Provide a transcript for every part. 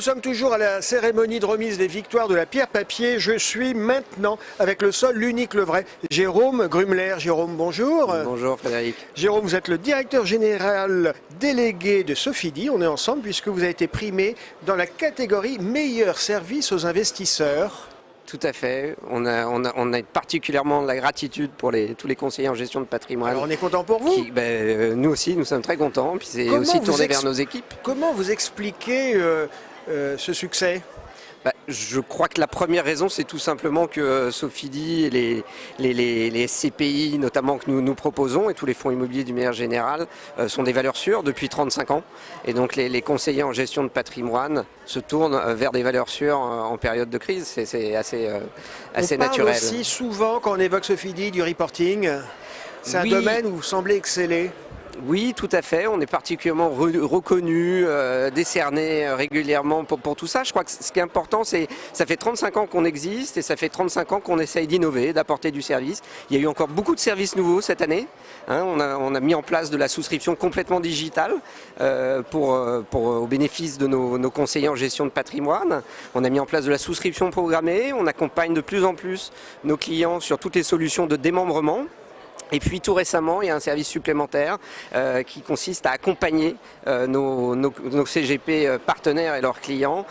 nous sommes toujours à la cérémonie de remise des victoires de la pierre-papier. Je suis maintenant avec le seul, l'unique, le vrai, Jérôme Grumler. Jérôme, bonjour. Bonjour Frédéric. Jérôme, vous êtes le directeur général délégué de Sofidy. On est ensemble puisque vous avez été primé dans la catégorie meilleur service aux investisseurs. Tout à fait. On a particulièrement de la gratitude pour tous les conseillers en gestion de patrimoine. Alors on est content pour vous. Nous aussi, nous sommes très contents. Puis c'est aussi tourné vers nos équipes. Comment vous expliquez ce succès ? Je crois que la première raison, c'est tout simplement que Sofidy et les SCPI, notamment que nous proposons, et tous les fonds immobiliers du meilleur général, sont des valeurs sûres depuis 35 ans. Et donc les conseillers en gestion de patrimoine se tournent vers des valeurs sûres en période de crise. C'est assez naturel. On parle aussi souvent, quand on évoque Sofidy, du reporting. C'est un domaine où vous semblez exceller. Oui, tout à fait. On est particulièrement reconnu, décerné régulièrement pour tout ça. Je crois que ce qui est important, c'est ça fait 35 ans qu'on existe et ça fait 35 ans qu'on essaye d'innover, d'apporter du service. Il y a eu encore beaucoup de services nouveaux cette année. On a mis en place de la souscription complètement digitale au bénéfice de nos conseillers en gestion de patrimoine. On a mis en place de la souscription programmée. On accompagne de plus en plus nos clients sur toutes les solutions de démembrement. Et puis tout récemment, il y a un service supplémentaire qui consiste à accompagner nos CGP partenaires et leurs clients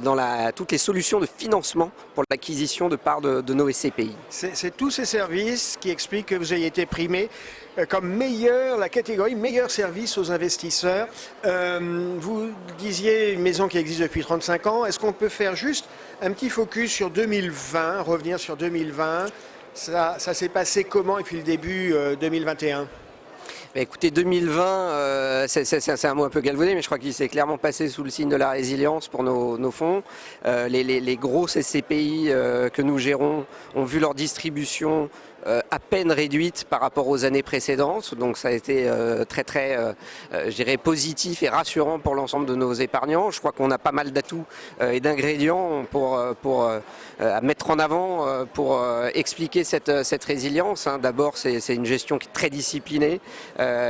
dans toutes les solutions de financement pour l'acquisition de parts de nos SCPI. C'est tous ces services qui expliquent que vous ayez été primé comme la catégorie meilleur service aux investisseurs. Vous disiez une maison qui existe depuis 35 ans. Est-ce qu'on peut faire juste un petit focus sur 2020, revenir sur 2020 ? Ça s'est passé comment et puis le début 2021 ? Écoutez, 2020, c'est un mot un peu galvaudé, mais je crois qu'il s'est clairement passé sous le signe de la résilience pour nos fonds. Les grosses SCPI que nous gérons ont vu leur distribution à peine réduite par rapport aux années précédentes. Donc ça a été je dirais, positif et rassurant pour l'ensemble de nos épargnants. Je crois qu'on a pas mal d'atouts et d'ingrédients à mettre en avant pour expliquer cette résilience. D'abord, c'est une gestion qui est très disciplinée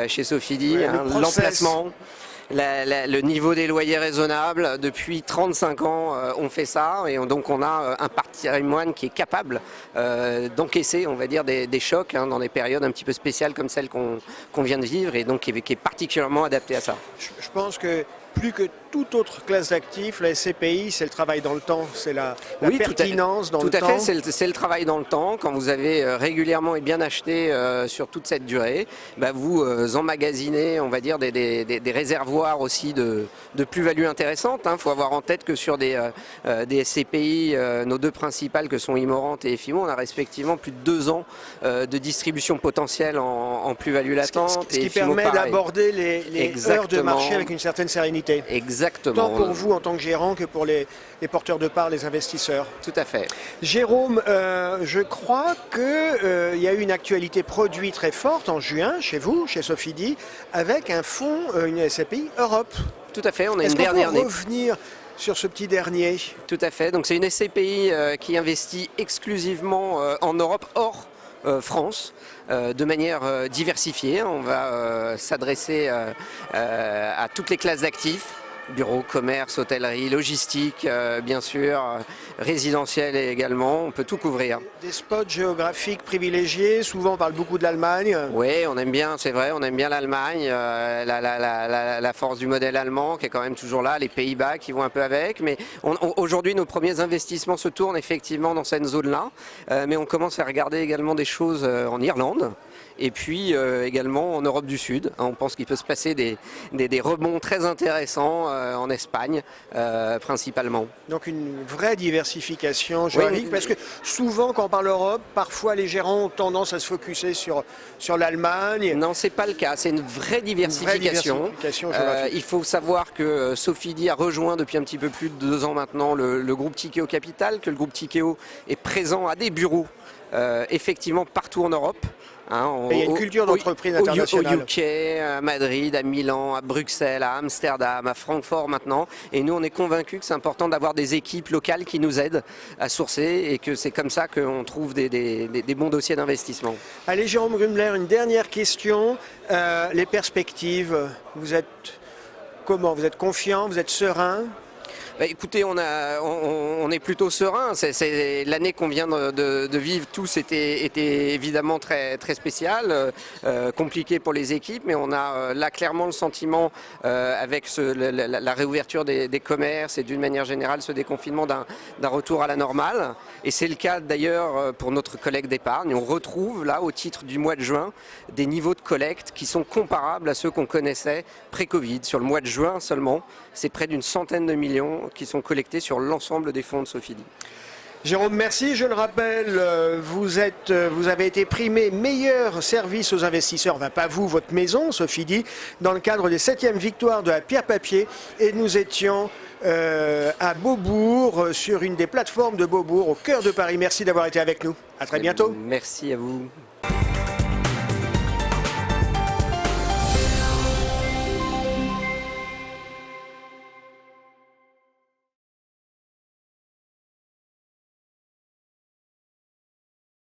chez Sofidy. L'emplacement. Le niveau des loyers raisonnables, depuis 35 ans on fait ça et donc on a un patrimoine qui est capable d'encaisser, on va dire, des chocs dans des périodes un petit peu spéciales comme celle qu'on vient de vivre et donc qui est particulièrement adapté à ça. Je pense que plus que toute autre classe d'actifs, la SCPI, c'est le travail dans le temps, c'est la pertinence dans le temps. Tout à fait, c'est le travail dans le temps. Quand vous avez régulièrement et bien acheté sur toute cette durée, vous emmagasinez, on va dire, des réservoirs aussi de plus-value intéressantes. Il faut avoir en tête que sur des SCPI, nos deux principales que sont Immorente et FIMO, on a respectivement plus de 2 ans de distribution potentielle en plus-value latente. Ce qui permet d'aborder les heures de marché avec une certaine sérénité. Exactement. Tant pour vous en tant que gérant que pour les porteurs de parts, les investisseurs. Tout à fait. Jérôme, je crois qu'il y a eu une actualité produit très forte en juin chez vous, chez Sofidy, avec un fonds, une SCPI Europe. Tout à fait, on a une dernière. dernière. Est-ce qu'on peut revenir sur ce petit dernier ? Tout à fait, donc c'est une SCPI qui investit exclusivement en Europe, hors France, de manière diversifiée. On va s'adresser à toutes les classes d'actifs, bureaux, commerce, hôtellerie, logistique, bien sûr, résidentiel également, on peut tout couvrir. Des spots géographiques privilégiés, souvent on parle beaucoup de l'Allemagne. Oui, on aime bien, c'est vrai, on aime bien l'Allemagne, la force du modèle allemand qui est quand même toujours là, les Pays-Bas qui vont un peu avec, mais aujourd'hui nos premiers investissements se tournent effectivement dans cette zone-là, mais on commence à regarder également des choses en Irlande. Et puis également en Europe du Sud. On pense qu'il peut se passer des rebonds très intéressants en Espagne principalement. Donc une vraie diversification géographique, oui, parce que souvent quand on parle Europe, parfois les gérants ont tendance à se focuser sur l'Allemagne. Non, c'est pas le cas, c'est une vraie diversification. Il faut savoir que Sofidy a rejoint depuis un petit peu plus de 2 ans maintenant le groupe Tikehau Capital, que le groupe Tikehau est présent à des bureaux effectivement partout en Europe. Et il y a une culture d'entreprise internationale. Au UK, à Madrid, à Milan, à Bruxelles, à Amsterdam, à Francfort maintenant. Et nous, on est convaincus que c'est important d'avoir des équipes locales qui nous aident à sourcer et que c'est comme ça qu'on trouve des bons dossiers d'investissement. Allez, Jérôme Grumler, une dernière question. Les perspectives, vous êtes comment ? Vous êtes confiant ? Vous êtes serein ? Écoutez, on est plutôt serein. C'est l'année qu'on vient de vivre tous était évidemment très, très spéciale, compliquée pour les équipes, mais on a là clairement le sentiment, avec la réouverture des commerces et d'une manière générale ce déconfinement, d'un retour à la normale. Et c'est le cas d'ailleurs pour notre collecte d'épargne. On retrouve là, au titre du mois de juin, des niveaux de collecte qui sont comparables à ceux qu'on connaissait pré-Covid. Sur le mois de juin seulement, c'est près d'une centaine de millions qui sont collectés sur l'ensemble des fonds de Sofidy. Jérôme, merci. Je le rappelle, vous avez été primé meilleur service aux investisseurs, enfin pas vous, votre maison, Sofidy, dans le cadre des 7e victoires de la pierre papier. Et nous étions à Beaubourg, sur une des plateformes de Beaubourg, au cœur de Paris. Merci d'avoir été avec nous. À très bientôt. Merci à vous.